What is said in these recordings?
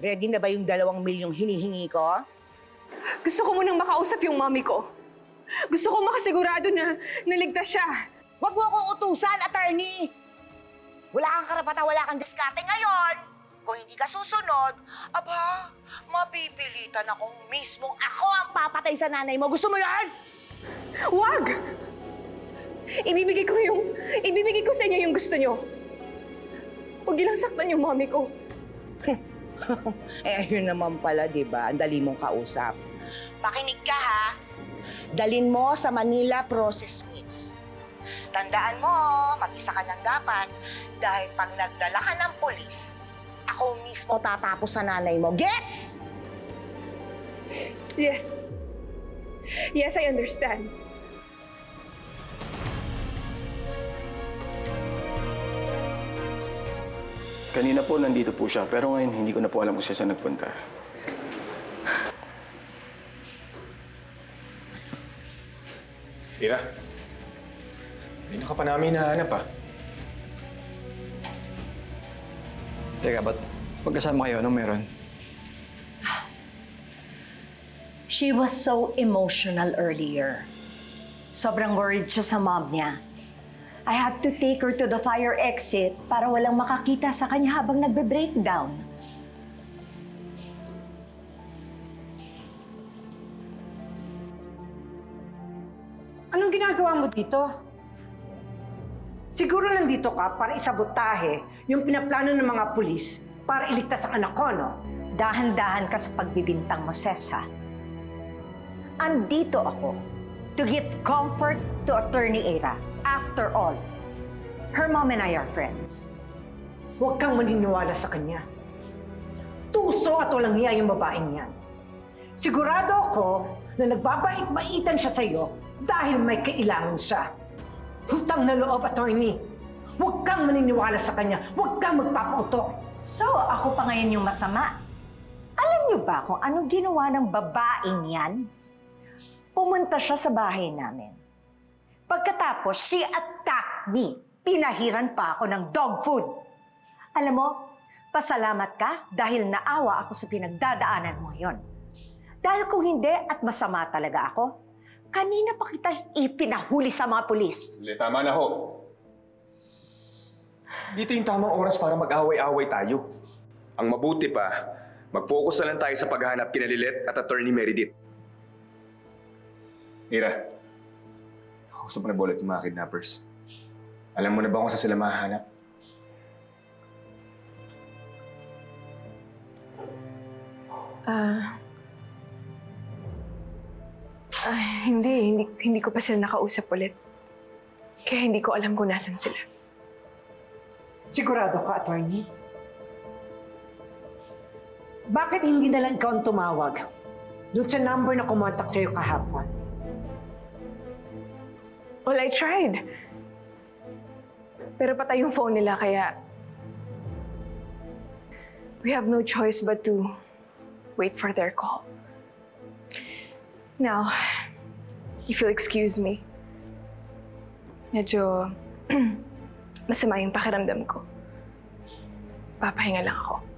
Ready na ba yung 2 milyong hinihingi ko? Gusto ko munang makausap yung mommy ko. Gusto ko makasigurado na naligtas siya. Huwag mo akong utusan, attorney! Wala kang karapatan, wala kang diskarte ngayon. Kung hindi ka susunod, aba, mapipilitan akong mismong ako ang papatay sa nanay mo. Gusto mo yan? Wag! Ibibigay ko sa inyo yung gusto nyo. Huwag niyo lang saktan yung mommy ko. Ayun naman pala, di ba? Ang dali mong kausap. Makinig ka, ha? Dalin mo sa Manila Process Meets. Tandaan mo, mag-isa ka lang dapat. Dahil pag nagdala ka ng polis, ako mismo tatapos sa nanay mo. Gets? Yes. Yes, I understand. Kanina po nandito po siya, pero ngayon hindi ko na po alam kung siya nagpunta. Ira, hindi ka pa namin hinahanap ah. Teka, ba't pagkasama kayo, anong meron? She was so emotional earlier. Sobrang worried siya sa mom niya. I had to take her to the fire exit para walang makakita sa kanya habang nagbe-breakdown. Anong ginagawa mo dito? Siguro nandito ka para isabotahe yung pinaplano ng mga pulis para iligtas ang anak ko, no? Dahan-dahan ka sa pagbibintang mo, Sessa. Andito ako to give comfort to Attorney Ira. After all, her mom and I are friends. Huwag kang maniniwala sa kanya. Tuso at walang hiya yung babaeng yan. Sigurado ako na nagbabait-baitan siya sa'yo dahil may kailangan siya. Hutang na loob, attorney. Huwag kang maniniwala sa kanya. Huwag kang magpapauto. So, ako pa ngayon yung masama. Alam niyo ba kung anong ginawa ng babaeng yan? Pumunta siya sa bahay namin. Pagkatapos, she attacked me. Pinahiran pa ako ng dog food. Alam mo, pasalamat ka dahil naawa ako sa pinagdadaanan mo yon. Dahil kung hindi at masama talaga ako, kanina pa kita ipinahuli sa mga pulis. Tama na ho. Dito yung tamang oras para mag-away-away tayo. Ang mabuti pa, mag-focus na lang tayo sa paghahanap kina Lilet at Attorney Meredith. Ira, kausap mo na ba ulit yung mga kidnappers? Alam mo na ba kung saan sila mahahanap? Hindi ko pa sila nakausap ulit. Kaya hindi ko alam kung nasan sila. Sigurado ka, attorney? Bakit hindi na lang ikaw ang tumawag doon sa number na kumontak sa'yo kahapon? Well, I tried. Pero patay yung phone nila, kaya we have no choice but to wait for their call. Now, if you'll excuse me, medyo masama yung pakiramdam ko. Papahinga lang ako.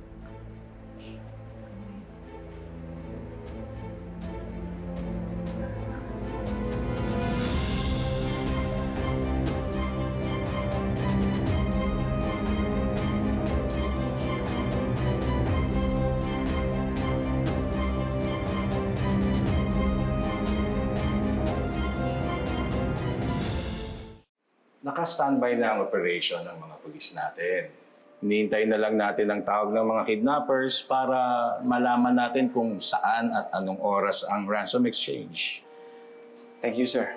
Naka-standby na ang operation ng mga pulis natin. Hinihintay na lang natin ang tawag ng mga kidnappers para malaman natin kung saan at anong oras ang ransom exchange. Thank you, sir.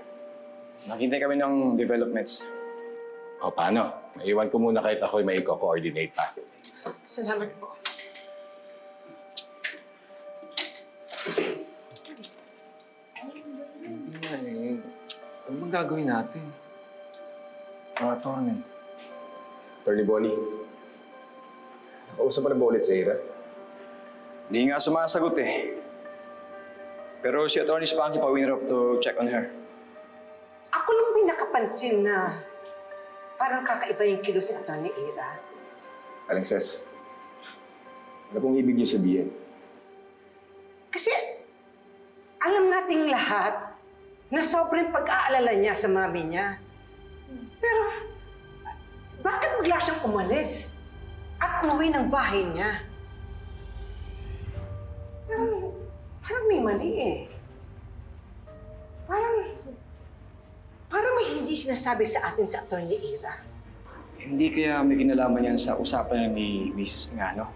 Naghintay kami ng developments. O paano? Maiwan ko muna kahit ako'y may coordinate pa. Salamat po. Ano bang gagawin natin? Attorney. Attorney Bonnie, nakausap mo na ba ulit sa Ira? Hindi nga sumasagot eh. Pero si Attorney Spanky pa-winner up to check on her. Ako lang may nakapansin na parang kakaiba yung kilos ni Attorney Ira. Aling Ses, Ano pong ibig niyo sabihin? Kasi alam nating lahat na sobrang pag-aalala niya sa mami niya. Pero bakit bigla siyang umalis at umuwi ng bahay niya? Parang may mali eh. Parang may hindi sinasabi sa atin sa Atty. Ira. Hindi kaya may kinalaman yan sa usapan ni Miss Ngano?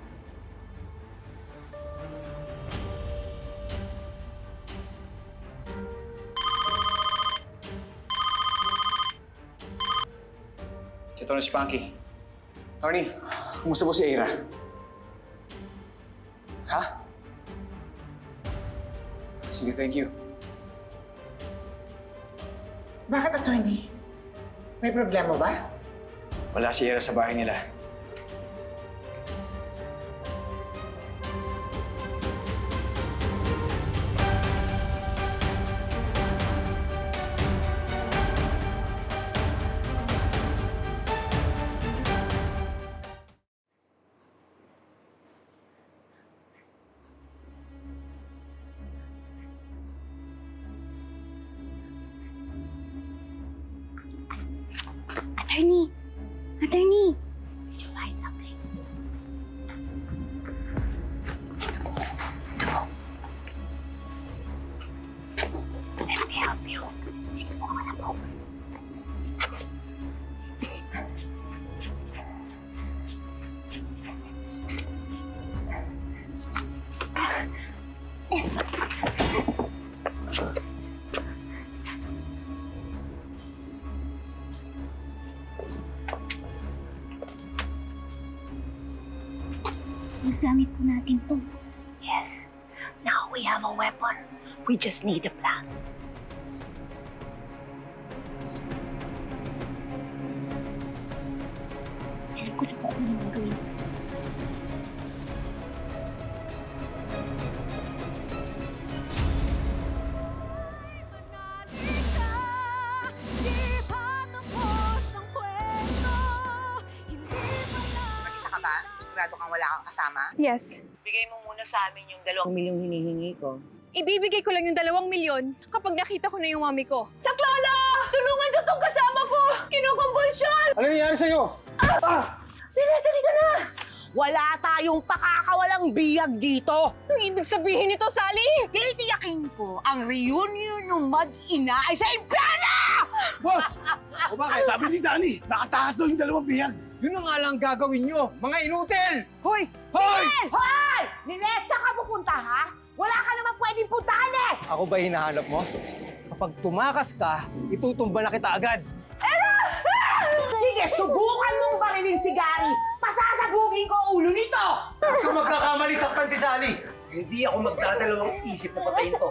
Si Atty. Spanky. Attorney, kumusta po si Ira? Ha? Sige, thank you. Bakit, attorney? May problema ba? Wala si Ira sa bahay nila. Attorney! Attorney! Did you find something? Let me help you. Subukan ko na po. Nagamit po natin to. Yes. Now we have a weapon. We just need a plan. Alam ko na po kung anong gagawin. Mag-isa ka ba? Sigurado kang wala kang kasama? Yes. Bigay mo muna sa amin yung 2 milyong hinihingi ko. Ibibigay ko lang yung 2 milyon kapag nakita ko na yung mami ko. Saklolo! Tulungan ko tong kasama ko! Kinukumbulsyon! Ano nangyari sa'yo? Lynette, halika na! Wala tayong pakakawalang biyag dito! Anong ibig sabihin nito, Sally? Titiyakin ko ang reunion ng mag-ina ay sa impyerno! Boss! O bakit? Sabi ni Danny, nakatakas daw yung 2 bihag. Yun na nga lang gagawin nyo, mga inutil! Hoy! Hoy! Hoy! Ninette, saan ka pupunta, ha? Wala ka naman pwedeng puntahan eh! Ako ba hinahanap mo? Kapag tumakas ka, itutumba na kita agad. Sige, subukan mong barilin si Gary! Pasasabugin ko ang ulo nito! Kung magkakamali saktan si Sally, hindi ako magdadalawang isip na patayin to.